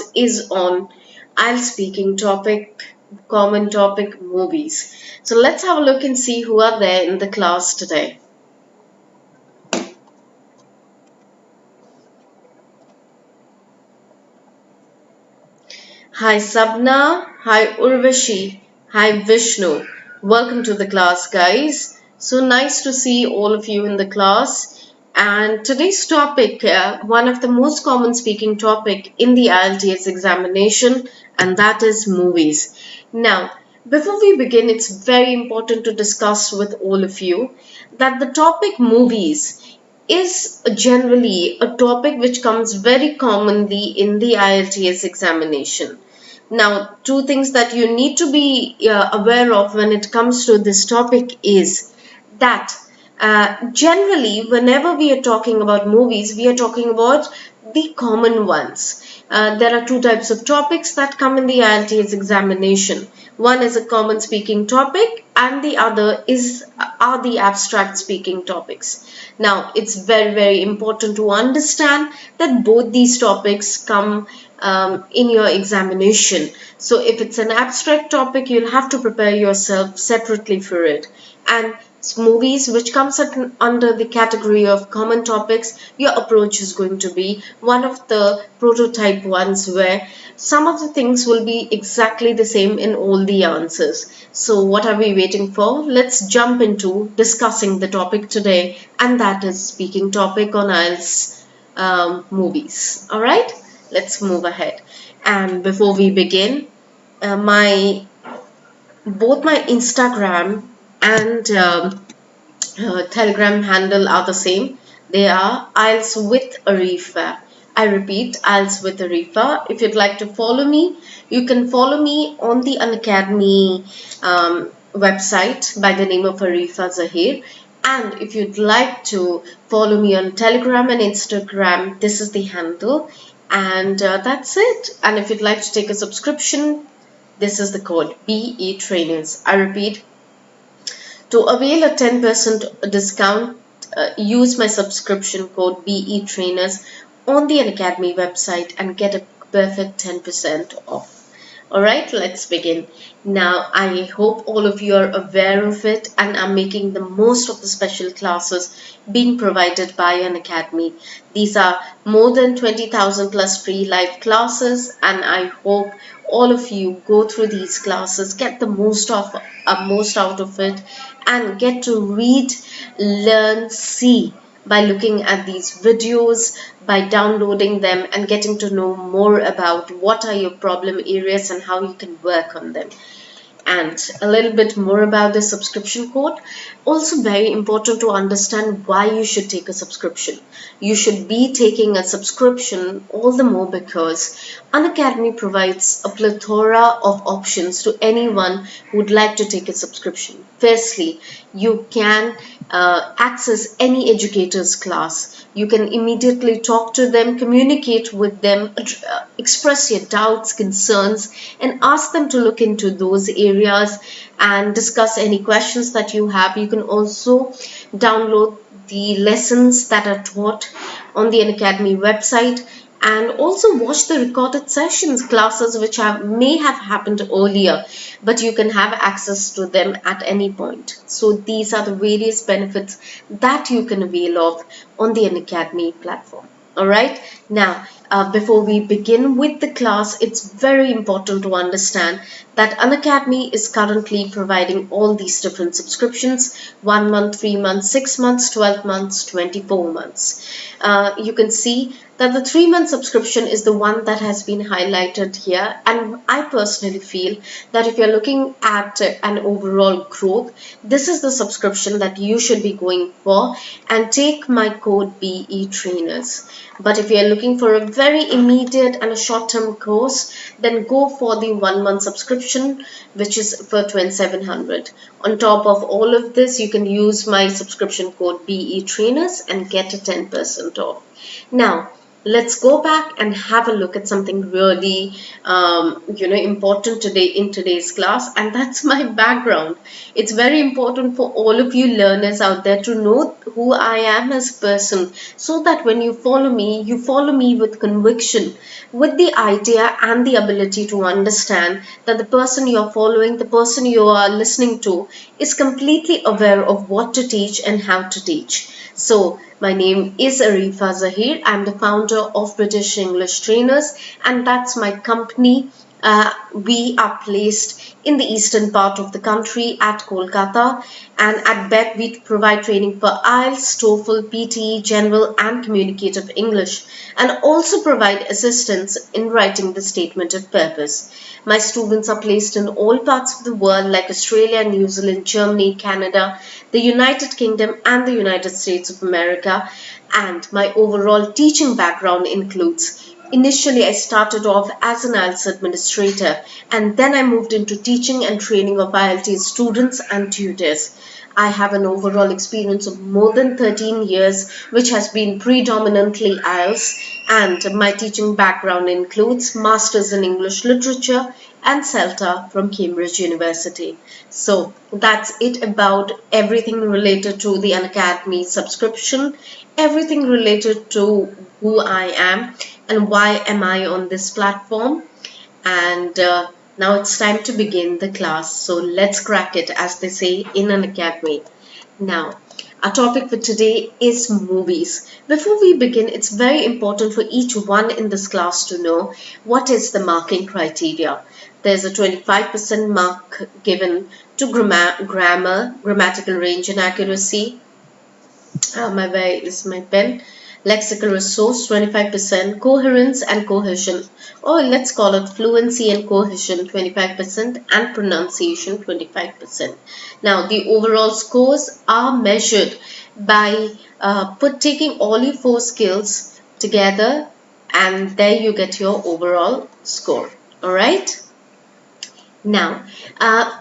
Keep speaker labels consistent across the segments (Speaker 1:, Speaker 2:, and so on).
Speaker 1: class is on IELTS Speaking Topic, Common Topic, Movies. So let's have a look and see who are there in the class today. Hi Sabna, hi Urvashi, hi Vishnu. Welcome to the class, guys. So nice to see all of you in the class. And today's topic, one of the most common speaking topic in the IELTS examination, and that is movies. Now, before we begin, it's very important to discuss with all of you that the topic movies is generally a topic which comes very commonly in the IELTS examination. Now, two things that you need to be aware of when it comes to this topic is that generally, whenever we are talking about movies, we are talking about the common ones. There are two types of topics that come in the IELTS examination. One is a common speaking topic and the other are the abstract speaking topics. Now, it's very, very important to understand that both these topics come in your examination. So if it's an abstract topic, you'll have to prepare yourself separately for it. And movies, which comes under the category of common topics, your approach is going to be one of the prototype ones where some of the things will be exactly the same in all the answers. So what are we waiting for? Let's jump into discussing the topic today, and that is speaking topic on IELTS movies. All right, let's move ahead. And before we begin, both my Instagram and Telegram handle are the same. They are IELTS with Arifa. I repeat, IELTS with Arifa. If you'd like to follow me, you can follow me on the Unacademy website by the name of Arifa Zahir. And if you'd like to follow me on Telegram and Instagram, this is the handle. And that's it. And if you'd like to take a subscription, this is the code BE Trainers. I repeat, to avail a 10% discount, use my subscription code BE Trainers on the Unacademy website and get a perfect 10% off. Alright, let's begin. Now, I hope all of you are aware of it and are making the most of the special classes being provided by Unacademy. These are more than 20,000 plus free live classes, and I hope all of you go through these classes, get the most out of it, and get to read, learn, see by looking at these videos, by downloading them and getting to know more about what are your problem areas and how you can work on them. And a little bit more about the subscription code. Also very important to understand why you should take a subscription. You should be taking a subscription all the more because Unacademy provides a plethora of options to anyone who would like to take a subscription. Firstly, you can access any educator's class. You can immediately talk to them, communicate with them, express your doubts, concerns, and ask them to look into those areas and discuss any questions that you have. You can also download the lessons that are taught on the Unacademy website and also watch the recorded sessions, classes which may have happened earlier, but you can have access to them at any point. So these are the various benefits that you can avail of on the Unacademy platform. Alright, now before we begin with the class, it's very important to understand that Unacademy is currently providing all these different subscriptions: 1 month, 3 months, 6 months, 12 months, 24 months. You can see that the 3-month subscription is the one that has been highlighted here, and I personally feel that if you're looking at an overall growth, this is the subscription that you should be going for, and take my code BE Trainers. But if you're looking for a very immediate and a short-term course, then go for the 1-month subscription, which is for 2,700. On top of all of this, you can use my subscription code BE Trainers and get a 10% off. Now, let's go back and have a look at something really important today in today's class, and that's my background. It's very important for all of you learners out there to know who I am as a person, so that when you follow me with conviction, with the idea and the ability to understand that the person you're following, the person you are listening to, is completely aware of what to teach and how to teach. So, my name is Arifa Zahir. I'm the founder of British English Trainers, and that's my company. We are placed in the eastern part of the country at Kolkata, and at BET we provide training for IELTS, TOEFL, PTE, General, and Communicative English, and also provide assistance in writing the statement of purpose. My students are placed in all parts of the world like Australia, New Zealand, Germany, Canada, the United Kingdom, and the United States of America. And my overall teaching background includes, initially I started off as an IELTS administrator, and then I moved into teaching and training of IELTS students and tutors. I have an overall experience of more than 13 years, which has been predominantly IELTS, and my teaching background includes Masters in English Literature and CELTA from Cambridge University. So that's it about everything related to the Unacademy subscription, everything related to who I am and why am I on this platform. And now it's time to begin the class. So let's crack it, as they say in an academy. Now, our topic for today is movies. Before we begin, it's very important for each one in this class to know what is the marking criteria. There's a 25% mark given to grammar, grammatical range and accuracy. Where is my pen? Lexical resource 25%, coherence and cohesion, or let's call it fluency and cohesion 25%, and pronunciation 25%. Now the overall scores are measured by taking all your 4 skills together, and there you get your overall score. All right. Now,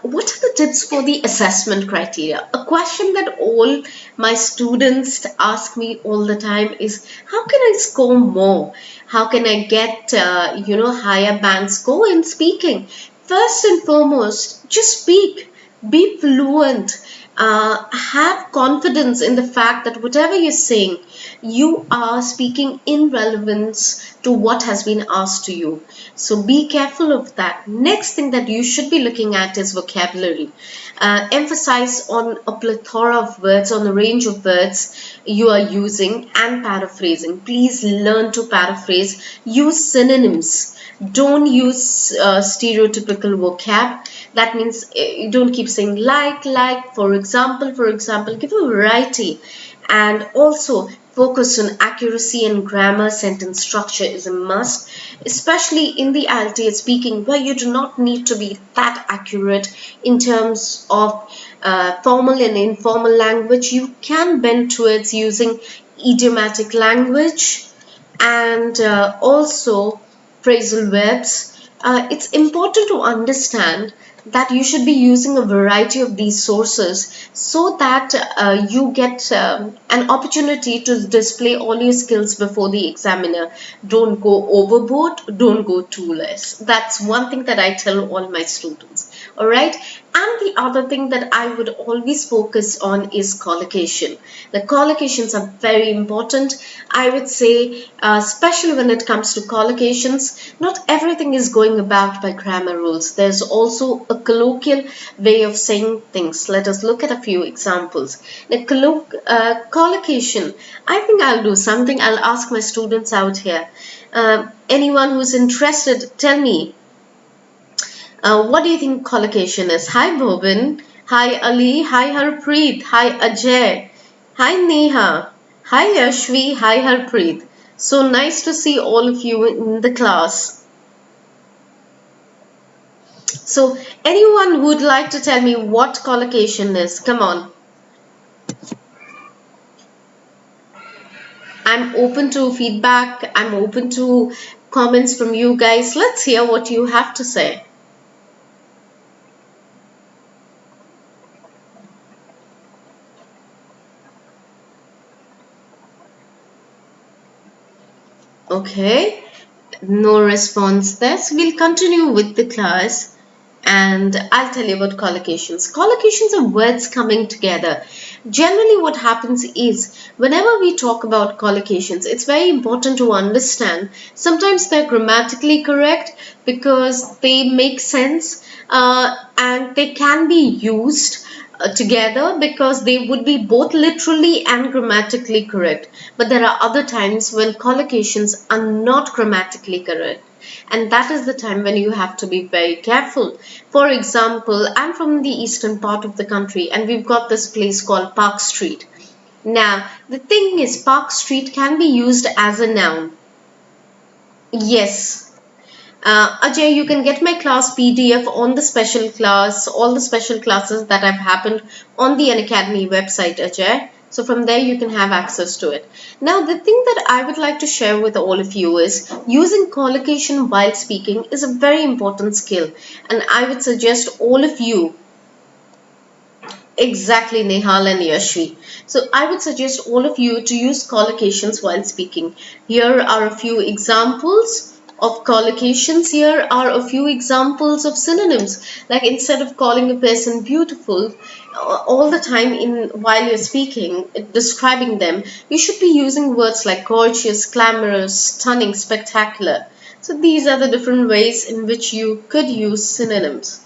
Speaker 1: what are the tips for the assessment criteria? A question that all my students ask me all the time is, how can I score more? How can I get, higher band score in speaking? First and foremost, just speak. Be fluent. Have confidence in the fact that whatever you're saying, you are speaking in relevance to what has been asked to you. So be careful of that. Next thing that you should be looking at is vocabulary. Emphasize on a plethora of words, on the range of words you are using, and paraphrasing. Please learn to paraphrase. Use synonyms. Don't use stereotypical vocab. That means you don't keep saying like, for example, give a variety. And also focus on accuracy and grammar. Sentence structure is a must, especially in the IELTS speaking, where you do not need to be that accurate in terms of formal and informal language. You can bend towards using idiomatic language, and also phrasal verbs. It's important to understand that you should be using a variety of these sources, so that you get an opportunity to display all your skills before the examiner. Don't go overboard, don't go too less. That's one thing that I tell all my students. All right. And the other thing that I would always focus on is collocation. The collocations are very important. I would say, especially when it comes to collocations, not everything is going about by grammar rules. There's also a colloquial way of saying things. Let us look at a few examples. The collocation, I think I'll do something. I'll ask my students out here. Anyone who's interested, tell me. What do you think collocation is? Hi Bobin, hi Ali, hi Harpreet, hi Ajay, hi Neha, hi Yashvi, hi Harpreet. So nice to see all of you in the class. So anyone who would like to tell me what collocation is? Come on. I'm open to feedback. I'm open to comments from you guys. Let's hear what you have to say. Okay, no response there. So we'll continue with the class and I'll tell you about collocations. Collocations are words coming together. Generally, what happens is whenever we talk about collocations, it's very important to understand. Sometimes they're grammatically correct because they make sense and they can be used together because they would be both literally and grammatically correct. But there are other times when collocations are not grammatically correct. And that is the time when you have to be very careful. For example, I'm from the eastern part of the country and we've got this place called Park Street. Now, the thing is, Park Street can be used as a noun. Yes. Ajay, you can get my class PDF on the special class, all the special classes that have happened on the Unacademy website, Ajay. So from there you can have access to it. Now, the thing that I would like to share with all of you is using collocation while speaking is a very important skill. And I would suggest all of you. Exactly, Nehal and Yashvi. So I would suggest all of you to use collocations while speaking. Here are a few examples of collocations. Here are a few examples of synonyms. Like instead of calling a person beautiful all the time while you're speaking, describing them, you should be using words like gorgeous, glamorous, stunning, spectacular. So these are the different ways in which you could use synonyms.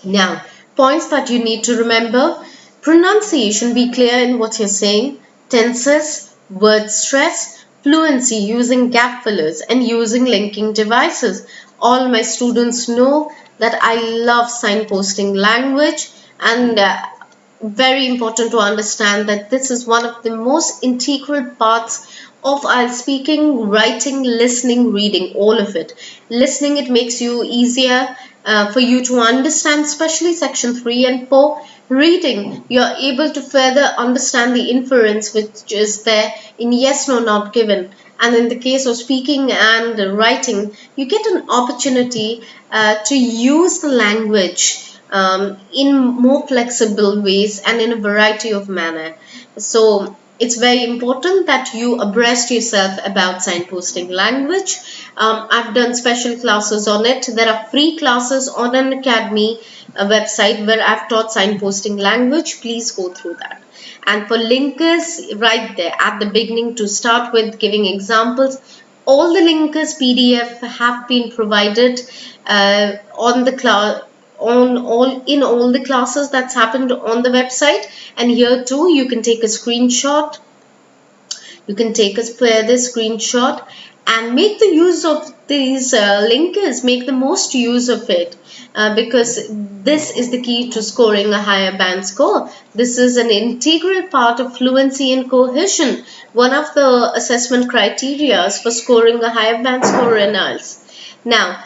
Speaker 1: Now, points that you need to remember. Pronunciation, be clear in what you're saying. Tenses, word stress, fluency using gap fillers and using linking devices. All my students know that I love signposting language and very important to understand that this is one of the most integral parts of IELTS speaking, writing, listening, reading, all of it. Listening, it makes you easier for you to understand, especially section 3 and 4. Reading, you're able to further understand the inference which is there in yes, no, not given. And in the case of speaking and writing, you get an opportunity to use the language in more flexible ways and in a variety of manner. So it's very important that you abreast yourself about signposting language. I've done special classes on it. There are free classes on Unacademy website where I've taught signposting language. Please go through that. And for linkers, right there at the beginning to start with giving examples, all the linkers PDF have been provided on the class in all the classes that's happened on the website. And here too you can take a screenshot, you can take a further screenshot and make the use of these linkers, make the most use of it because this is the key to scoring a higher band score. This is an integral part of fluency and cohesion, one of the assessment criteria for scoring a higher band score in IELTS. Now,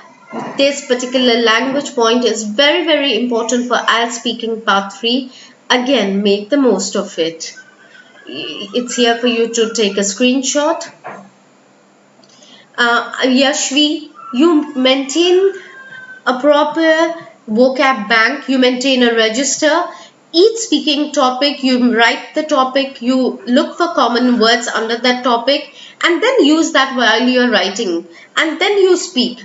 Speaker 1: this particular language point is very, very important for IELTS speaking part 3. Again, make the most of it. It's here for you to take a screenshot. Yashvi, you maintain a proper vocab bank, you maintain a register. Each speaking topic, you write the topic, you look for common words under that topic, and then use that while you're writing, and then you speak.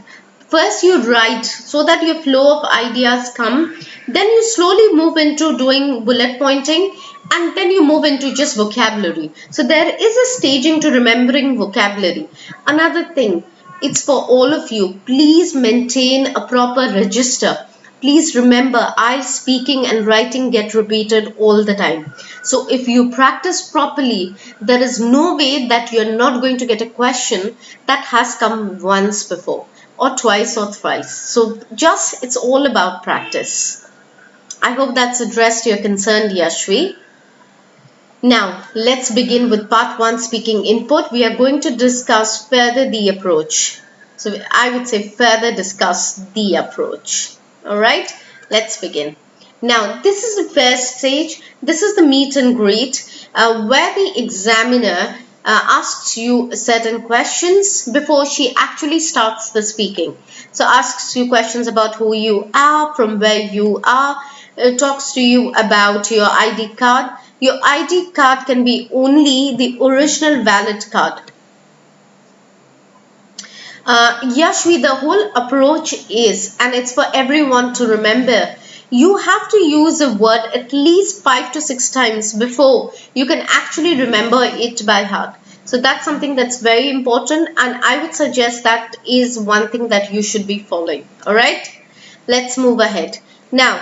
Speaker 1: First you write so that your flow of ideas come, then you slowly move into doing bullet pointing, and then you move into just vocabulary. So there is a staging to remembering vocabulary. Another thing, it's for all of you, please maintain a proper register. Please remember, IELTS speaking and writing get repeated all the time. So if you practice properly, there is no way that you're not going to get a question that has come once before, or twice or thrice. So just, it's all about practice. I hope that's addressed your concern, Yashvi. Now, let's begin with part 1, speaking input. We are going to discuss further the approach. So I would say further discuss the approach. All right, let's begin. Now, this is the first stage. This is the meet and greet where the examiner asks you certain questions before she actually starts the speaking. So asks you questions about who you are, from where you are, talks to you about your ID card, Your ID card can be only the original valid card. Yashvi, the whole approach is, and it's for everyone to remember, you have to use a word at least 5 to 6 times before you can actually remember it by heart. So that's something that's very important, and I would suggest that is one thing that you should be following. All right, let's move ahead. Now,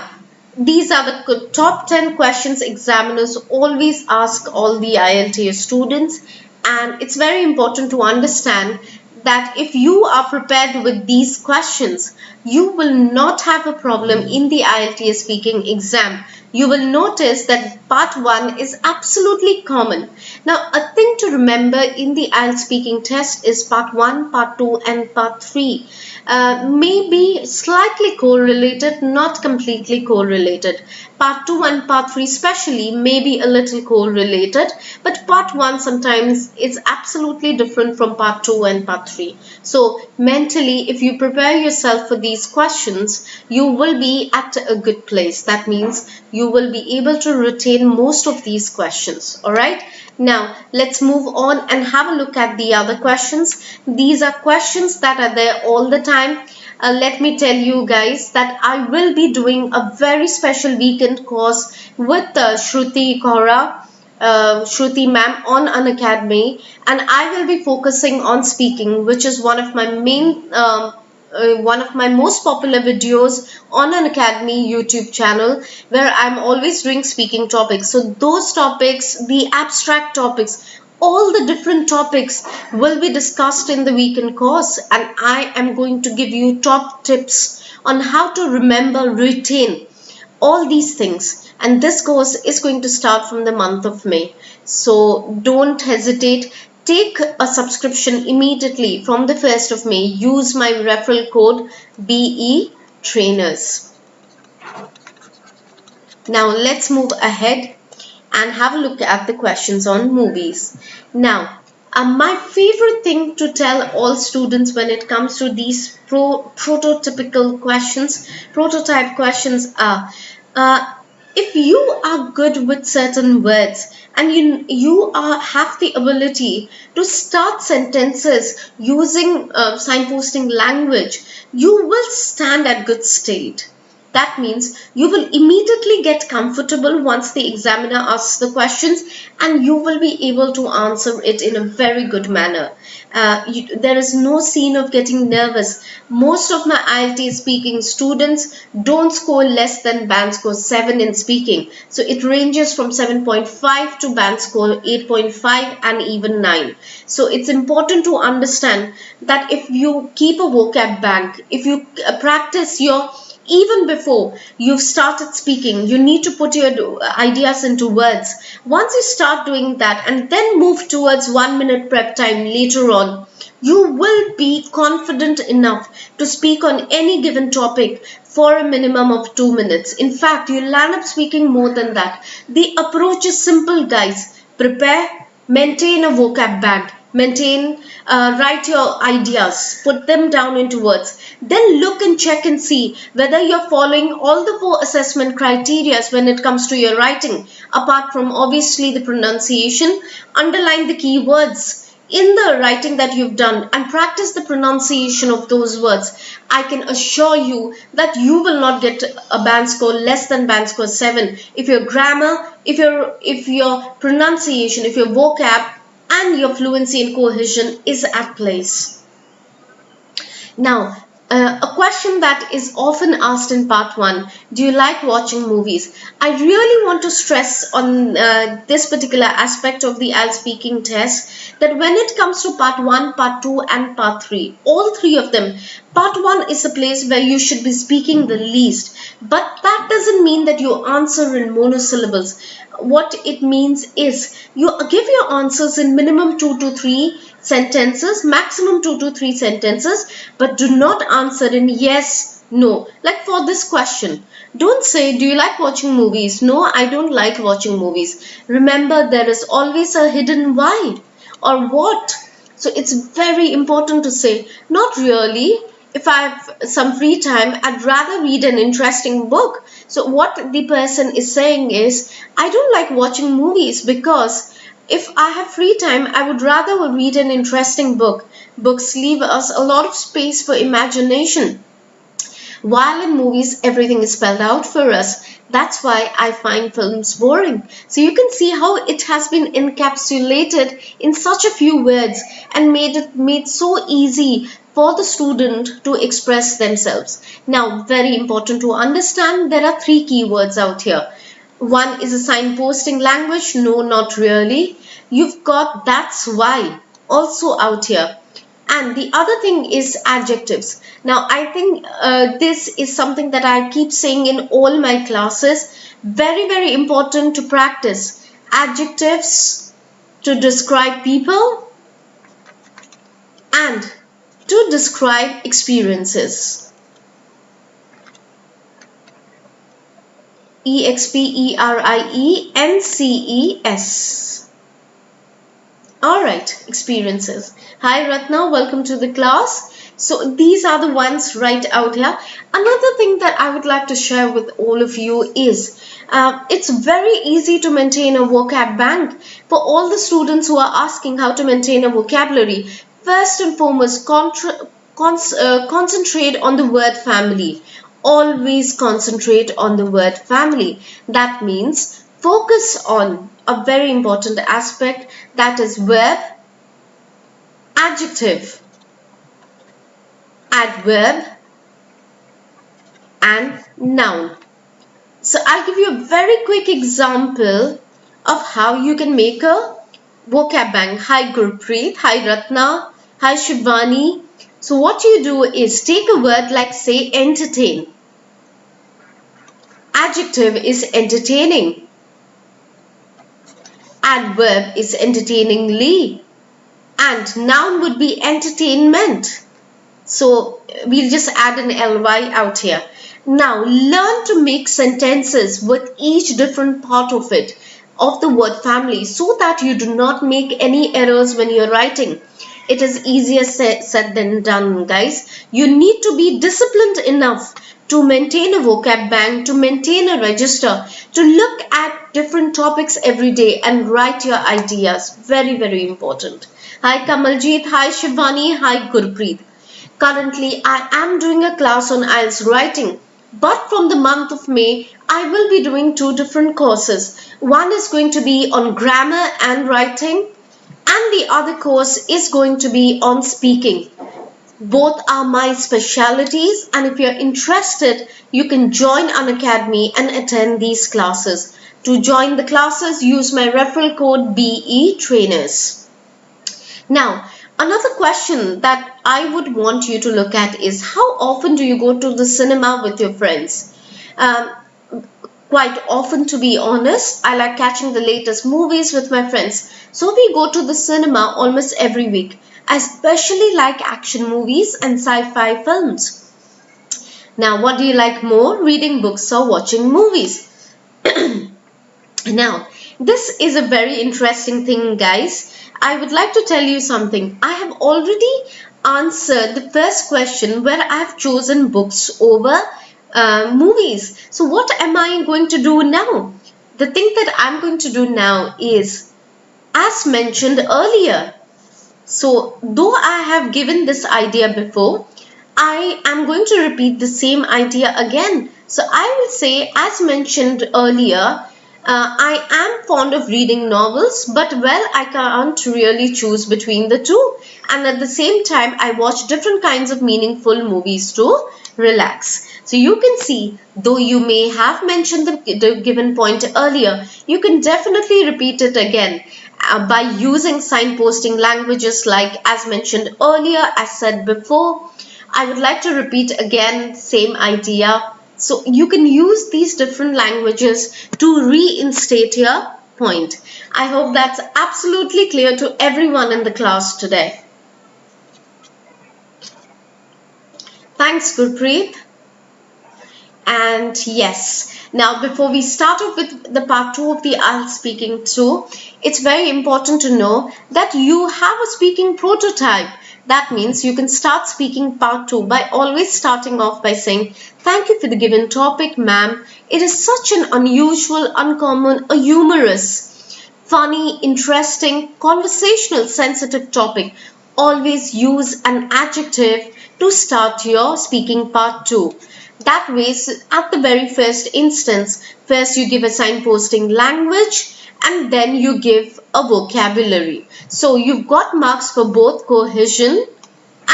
Speaker 1: these are the top 10 questions examiners always ask all the IELTS students, and it's very important to understand that if you are prepared with these questions, you will not have a problem in the IELTS speaking exam. You will notice that part 1 is absolutely common. Now, a thing to remember in the IELTS speaking test is part 1, part 2 and part 3. May be slightly correlated, not completely correlated. Part 2 and part 3 especially may be a little correlated, but part 1 sometimes is absolutely different from part 2 and part 3. So mentally, if you prepare yourself for these questions, you will be at a good place. That means you will be able to retain most of these questions. All right. Now, let's move on and have a look at the other questions. These are questions that are there all the time. Let me tell you guys that I will be doing a very special weekend course with Shruti Kaura, Shruti ma'am on Unacademy, and I will be focusing on speaking, which is one of my one of my most popular videos on Unacademy YouTube channel, where I'm always doing speaking topics. So those topics, the abstract topics, all the different topics will be discussed in the weekend course, and I am going to give you top tips on how to remember, retain all these things. And this course is going to start from the month of May. So don't hesitate. Take a subscription immediately from the 1st of May. Use my referral code BE Trainers. Now let's move ahead and have a look at the questions on movies. Now, my favorite thing to tell all students when it comes to these prototypical questions, prototype questions are, if you are good with certain words and you have the ability to start sentences using signposting language, you will stand at good state. That means you will immediately get comfortable once the examiner asks the questions, and you will be able to answer it in a very good manner. There is no scene of getting nervous. Most of my IELTS speaking students don't score less than band score 7 in speaking. So it ranges from 7.5 to band score 8.5 and even 9. So it's important to understand that if you keep a vocab bank, if you practice even before you've started speaking, you need to put your ideas into words. Once you start doing that and then move towards 1 minute prep time later on, you will be confident enough to speak on any given topic for a minimum of 2 minutes. In fact, you'll land up speaking more than that. The approach is simple, guys. Prepare, maintain a vocab bank. Write your ideas, put them down into words, then look and check and see whether you're following all the 4 assessment criteria when it comes to your writing. Apart from obviously the pronunciation, underline the key words in the writing that you've done and practice the pronunciation of those words. I can assure you that you will not get a band score less than band score 7 if your grammar, if your pronunciation, if your vocab and your fluency and cohesion is at place. Now, a question that is often asked in part 1, do you like watching movies? I really want to stress on this particular aspect of the IELTS speaking test, that when it comes to part 1, part 2 and part 3, all 3 of them, part 1 is a place where you should be speaking the least, but that doesn't mean that you answer in monosyllables. What it means is you give your answers in minimum 2 to 3 sentences, maximum 2 to 3 sentences, but do not answer in yes, no. Like for this question, don't say, do you like watching movies? No, I don't like watching movies. Remember, there is always a hidden why or what. So it's very important to say, not really. if I have some free time, I'd rather read an interesting book. So what the person is saying is, I don't like watching movies because if I have free time, I would rather read an interesting book. Books leave us a lot of space for imagination. While in movies, everything is spelled out for us. That's why I find films boring. So you can see how it has been encapsulated in such a few words and made so easy for the student to express themselves. Now, very important to understand, there are three keywords out here. One is a signposting language. No, not really. You've got that's why also out here. And the other thing is adjectives. Now, I think this is something that I keep saying in all my classes. Very, very important to practice. Adjectives to describe people and to describe experiences. experiences. Alright, experiences. Hi Ratna, welcome to the class. So these are the ones right out here. Another thing that I would like to share with all of you is it's very easy to maintain a vocab bank. For all the students who are asking how to maintain a vocabulary, first and foremost, concentrate on the word family. Always concentrate on the word family. That means focus on a very important aspect, that is verb, adjective, adverb, and noun. So I'll give you a very quick example of how you can make a vocab bank. Hi Gurpreet, hi Ratna, hi Shivani. So what you do is take a word like say entertain. Adjective is entertaining. Adverb is entertainingly. And noun would be entertainment. So we'll just add an ly out here. Now learn to make sentences with each different part of it, of the word family, so that you do not make any errors when you're writing. It is easier said than done, guys. You need to be disciplined enough to maintain a vocab bank, to maintain a register, to look at different topics every day and write your ideas. Very, very important. Hi Kamaljeet, hi Shivani, hi Gurpreet. Currently, I am doing a class on IELTS writing. But from the month of May, I will be doing two different courses. One is going to be on grammar and writing, and the other course is going to be on speaking. Both are my specialities, and if you're interested, you can join Unacademy and attend these classes. To join the classes, use my referral code BE Trainers. Now, another question that I would want you to look at is, how often do you go to the cinema with your friends? Quite often, to be honest. I like catching the latest movies with my friends. So we go to the cinema almost every week. I especially like action movies and sci-fi films. Now, what do you like more, reading books or watching movies? Now, this is a very interesting thing, guys. I would like to tell you something. I have already answered the first question where I have chosen books over movies. So what am I going to do now? The thing that I'm going to do now is, as mentioned earlier. So though I have given this idea before, I am going to repeat the same idea again. So I will say, as mentioned earlier, I am fond of reading novels, but well, I can't really choose between the two. And at the same time, I watch different kinds of meaningful movies to relax. So you can see, though you may have mentioned the given point earlier, you can definitely repeat it again by using signposting languages like, as mentioned earlier, as said before. I would like to repeat again, same idea. So you can use these different languages to reinstate your point. I hope that's absolutely clear to everyone in the class today. Thanks, Gurpreet. And yes, now before we start off with the part 2 of the IELTS speaking 2, it's very important to know that you have a speaking prototype. That means you can start speaking part 2 by always starting off by saying, "Thank you for the given topic, ma'am. It is such an unusual, uncommon, a humorous, funny, interesting, conversational, sensitive topic." Always use an adjective to start your speaking part 2. That way, at the very first instance, first you give a signposting language and then you give a vocabulary. So you've got marks for both cohesion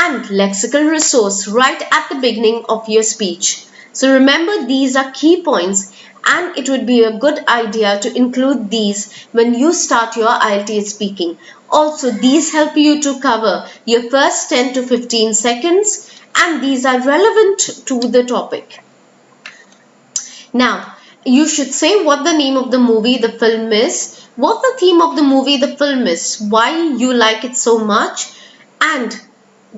Speaker 1: and lexical resource right at the beginning of your speech. So remember, these are key points and it would be a good idea to include these when you start your IELTS speaking. Also, these help you to cover your first 10 to 15 seconds and these are relevant to the topic. Now, you should say what the name of the movie, the film is, what the theme of the movie, the film is, why you like it so much, and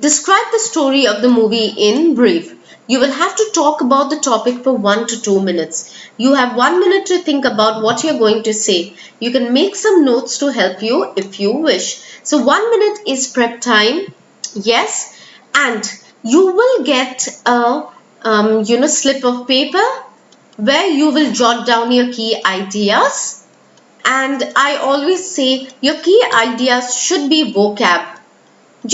Speaker 1: describe the story of the movie in brief. You will have to talk about the topic for 1 to 2 minutes. You have 1 minute to think about what you're going to say. You can make some notes to help you if you wish. So 1 minute is prep time. Yes, and you will get a slip of paper where you will jot down your key ideas. And I always say your key ideas should be vocab,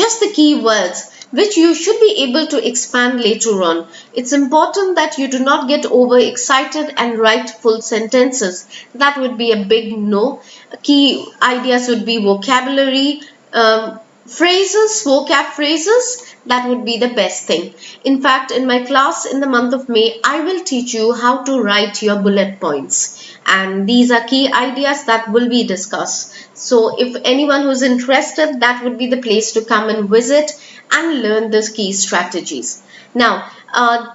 Speaker 1: just the key words which you should be able to expand later on. It's important that you do not get overexcited and write full sentences. That would be a big no. Key ideas would be vocabulary, phrases, vocab phrases. That would be the best thing. In fact, in my class in the month of May, I will teach you how to write your bullet points. And these are key ideas that will be discussed. So if anyone who's interested, that would be the place to come and visit and learn these key strategies. Now,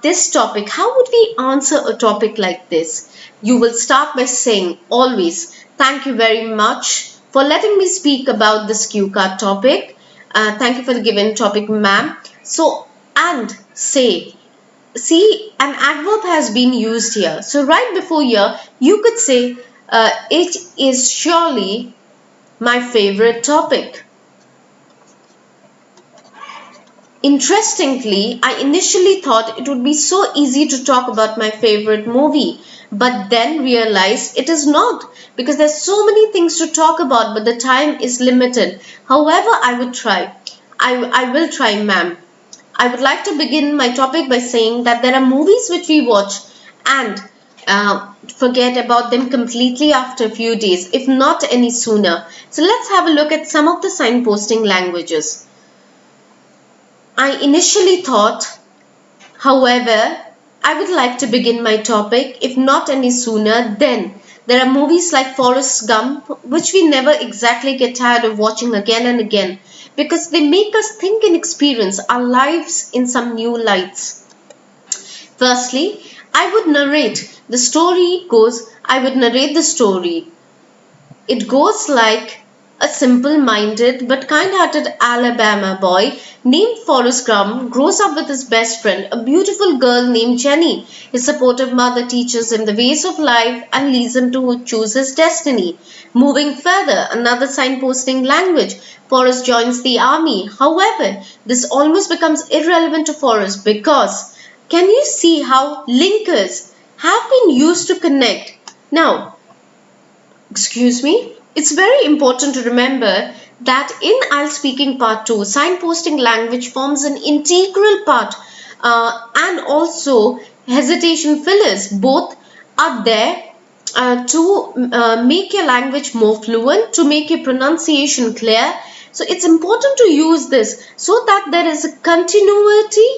Speaker 1: this topic, how would we answer a topic like this? You will start by saying always, "Thank you very much for letting me speak about this cue card topic. Thank you for the given topic, ma'am." So, and say, see, an adverb has been used here. So right before here, you could say, "It is surely my favorite topic." Interestingly, I initially thought it would be so easy to talk about my favorite movie, but then realized it is not, because there's so many things to talk about, but the time is limited. However, I would try. I will try, ma'am. I would like to begin my topic by saying that there are movies which we watch and forget about them completely after a few days, if not any sooner. So let's have a look at some of the signposting languages. I initially thought, however, I would like to begin my topic, if not any sooner, then. There are movies like Forrest Gump, which we never exactly get tired of watching again and again, because they make us think and experience our lives in some new lights. Firstly, I would narrate. The story goes, I would narrate the story. It goes like a simple-minded but kind-hearted Alabama boy named Forrest Gump grows up with his best friend, a beautiful girl named Jenny. His supportive mother teaches him the ways of life and leads him to choose his destiny. Moving further, another signposting language, Forrest joins the army. However, this almost becomes irrelevant to Forrest because can you see how linkers have been used to connect? Now, excuse me, it's very important to remember that in IELTS Speaking Part 2, signposting language forms an integral part and also hesitation fillers. Both are there to make your language more fluent, to make your pronunciation clear. So it's important to use this so that there is a continuity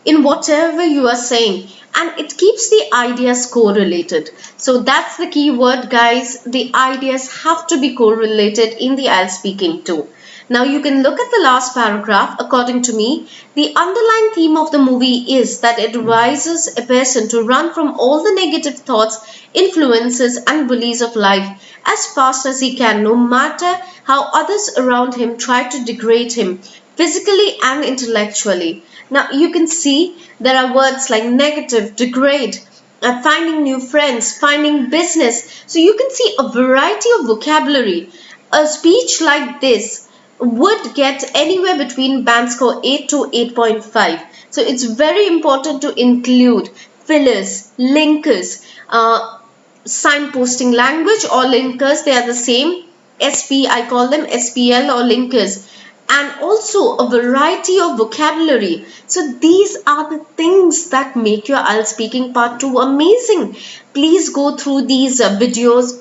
Speaker 1: in whatever you are saying and it keeps the ideas correlated. So that's the key word, guys. The ideas have to be correlated in the IELTS Speaking too. Now you can look at the last paragraph. According to me, the underlying theme of the movie is that it advises a person to run from all the negative thoughts, influences and bullies of life as fast as he can, no matter how others around him try to degrade him physically and intellectually. Now you can see there are words like negative, degrade, finding new friends, finding business. So you can see a variety of vocabulary. A speech like this would get anywhere between band score 8 to 8.5. So it's very important to include fillers, linkers, signposting language or linkers, they are the same. I call them SPL or linkers, and also a variety of vocabulary. So these are the things that make your IELTS speaking part 2 amazing. Please go through these videos.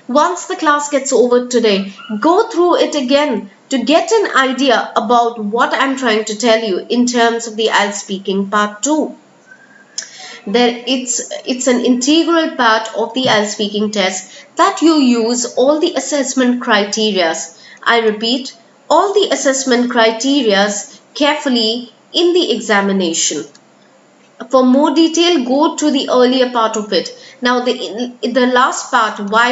Speaker 1: Once the class gets over today, go through it again to get an idea about what I'm trying to tell you in terms of the IELTS speaking part 2. It's an integral part of the IELTS speaking test that you use all the assessment criterias. I repeat, all the assessment criterias carefully in the examination. For more detail, go to the earlier part of it. Now the last part, why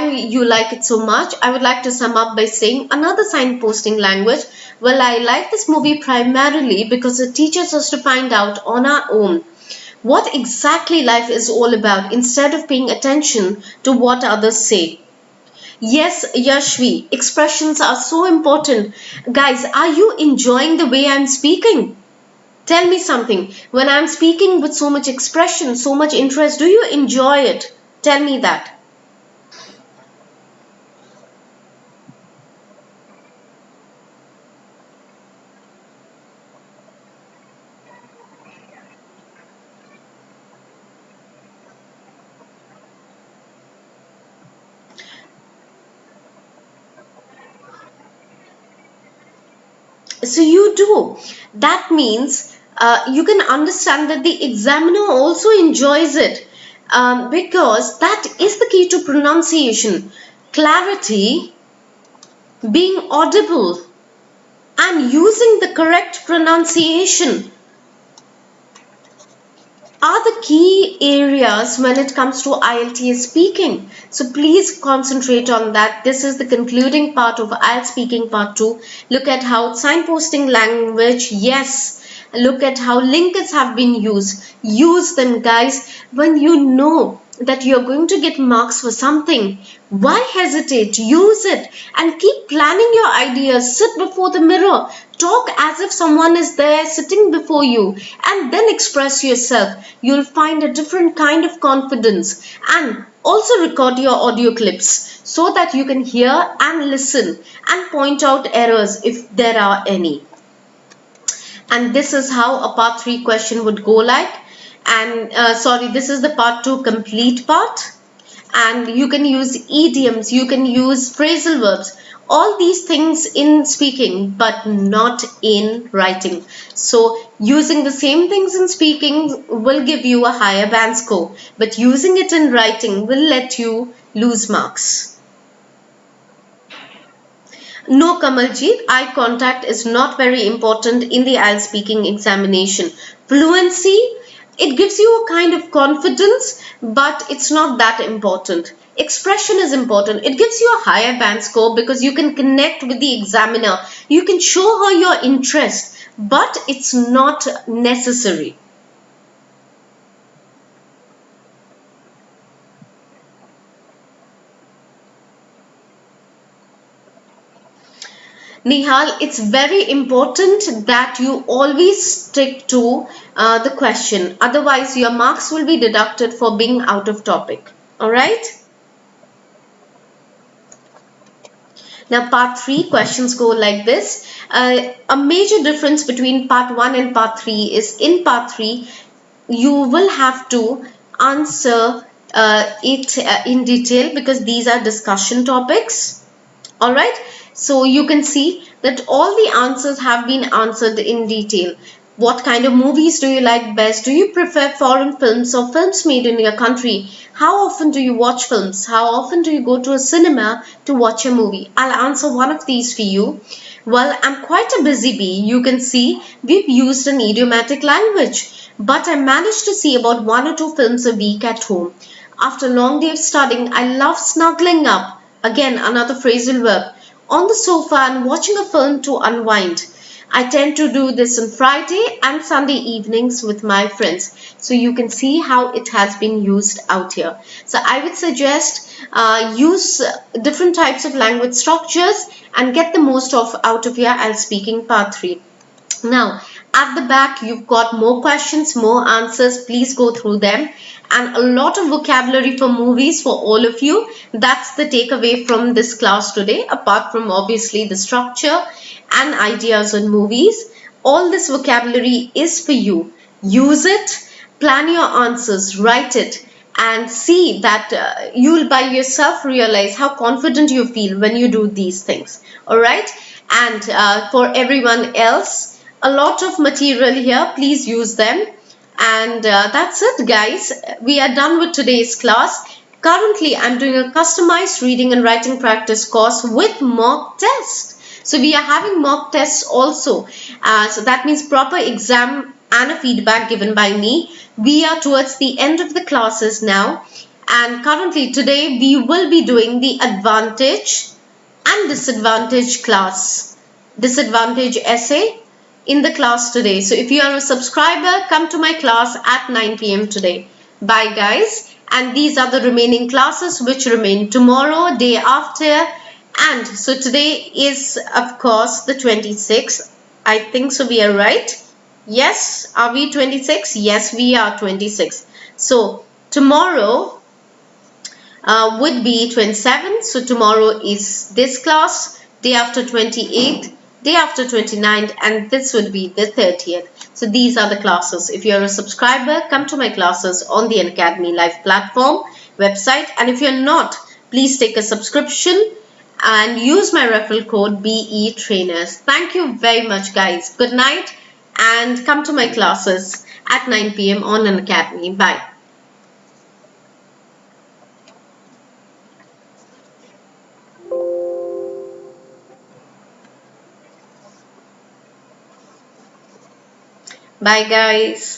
Speaker 1: you like it so much, I would like to sum up by saying another signposting language. Well, I like this movie primarily because it teaches us to find out on our own what exactly life is all about instead of paying attention to what others say. Yes, Yashvi, expressions are so important. Guys, are you enjoying the way I'm speaking? Tell me something. When I'm speaking with so much expression, so much interest, do you enjoy it? Tell me that. So you do. That means you can understand that the examiner also enjoys it, because that is the key to pronunciation. Clarity, being audible, and using the correct pronunciation are the key areas when it comes to IELTS speaking. So please concentrate on that. This is the concluding part of IELTS speaking part 2. Look at how signposting language, yes. Look at how linkers have been used. Use them, guys. When you know that you're going to get marks for something, why hesitate? Use it and keep planning your ideas. Sit before the mirror. Talk as if someone is there sitting before you, and then express yourself. You'll find a different kind of confidence. And also record your audio clips so that you can hear and listen and point out errors if there are any. And this is how a part 3 question would go like. And this is the part 2 complete part. And you can use idioms, you can use phrasal verbs, all these things in speaking, but not in writing. So using the same things in speaking will give you a higher band score, but using it in writing will let you lose marks. No, Kamaljeet, eye contact is not very important in the IELTS speaking examination. Fluency, it gives you a kind of confidence, but it's not that important. Expression is important. It gives you a higher band score because you can connect with the examiner. You can show her your interest, but it's not necessary. Nihal, it's very important that you always stick to the question. Otherwise, your marks will be deducted for being out of topic. Alright? Now, part 3 questions go like this. A major difference between part 1 and part 3 is in part 3, you will have to answer it in detail because these are discussion topics. Alright? So you can see that all the answers have been answered in detail. What kind of movies do you like best? Do you prefer foreign films or films made in your country? How often do you watch films? How often do you go to a cinema to watch a movie? I'll answer one of these for you. Well, I'm quite a busy bee. You can see we've used an idiomatic language, but I managed to see about 1 or 2 films a week at home. After a long day of studying, I love snuggling up. Again, another phrasal verb. On the sofa and watching a film to unwind. I tend to do this on Friday and Sunday evenings with my friends. So you can see how it has been used out here. So I would suggest use different types of language structures and get the most out of your IELTS speaking part 3. Now, at the back, you've got more questions, more answers. Please go through them. And a lot of vocabulary for movies for all of you. That's the takeaway from this class today, apart from obviously the structure and ideas on movies. All this vocabulary is for you. Use it, plan your answers, write it, and see that you'll by yourself realize how confident you feel when you do these things. All right? And for everyone else, a lot of material here. Please use them. And that's it, guys. We are done with today's class. Currently, I'm doing a customized reading and writing practice course with mock test. So we are having mock tests also. So that means proper exam and a feedback given by me. We are towards the end of the classes now. And currently today we will be doing the advantage and disadvantage disadvantage essay in the class today. So if you are a subscriber, come to my class at 9 p.m. today. Bye guys. And these are the remaining classes which remain tomorrow, day after. And so today is of course the 26th. I think so we are right. Yes, are we 26? Yes, we are 26. So tomorrow would be 27th. So tomorrow is this class, day after 28th, day after 29th, and this would be the 30th. So these are the classes. If you're a subscriber, come to my classes on the Unacademy live platform website. And if you're not, please take a subscription and use my referral code BE Trainers. Thank you very much, guys. Good night, and come to my classes at 9 p.m. on Unacademy. Bye. Bye, guys.